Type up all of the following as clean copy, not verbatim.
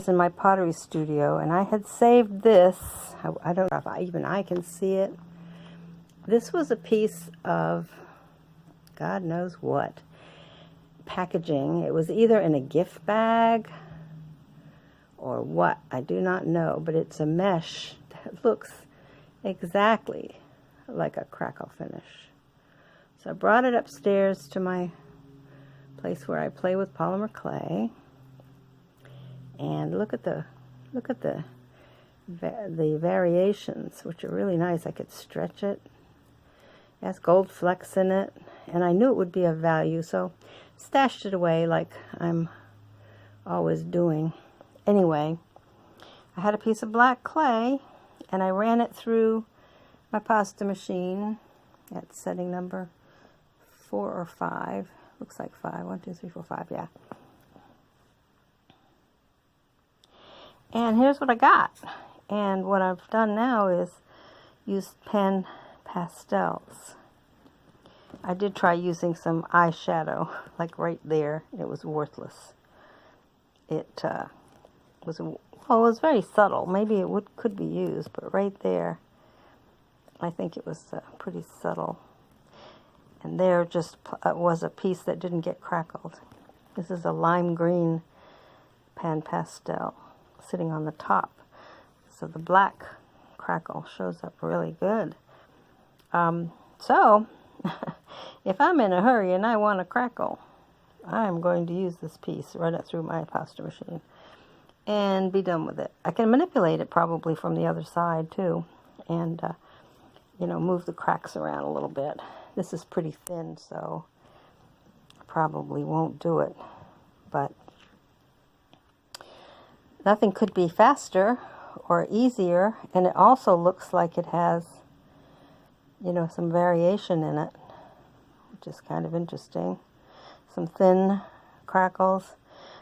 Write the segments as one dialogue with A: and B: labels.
A: in my pottery studio, and I had saved this. I don't know if even I can see it. This was a piece of God knows what packaging. It was either in a gift bag or what, I do not know, but it's a mesh that looks exactly like a Crackle finish. So I brought it upstairs to my place where I play with polymer clay. And look at the variations, which are really nice. I could stretch it. It has gold flecks in it, and I knew it would be of value, so stashed it away like I'm always doing. Anyway, I had a piece of black clay, and I ran it through my pasta machine at setting number 4 or 5. Looks like 5. 1, 2, 3, 4, 5. Yeah. And here's what I got. And what I've done now is use pen pastels. I did try using some eyeshadow, like right there. It was worthless. It was very subtle. Maybe it could be used, but right there, I think it was pretty subtle. And there just was a piece that didn't get crackled. This is a lime green pan pastel sitting on the top. So the black crackle shows up really good. So if I'm in a hurry and I want a crackle, I'm going to use this piece, run it through my pasta machine, and be done with it. I can manipulate it probably from the other side too, and move the cracks around a little bit. This is pretty thin, so I probably won't do it, but nothing could be faster or easier, and it also looks like it has, some variation in it, which is kind of interesting. Some thin crackles.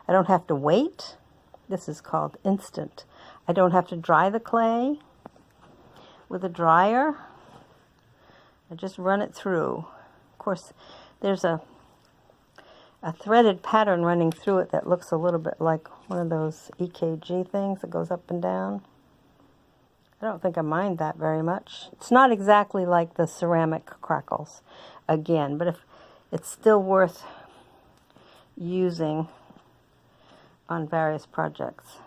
A: I don't have to wait. This is called instant. I don't have to dry the clay with a dryer. I just run it through. Of course, there's a threaded pattern running through it that looks a little bit like one of those EKG things that goes up and down. I don't think I mind that very much. It's not exactly like the ceramic crackles, again, but if it's still worth using on various projects.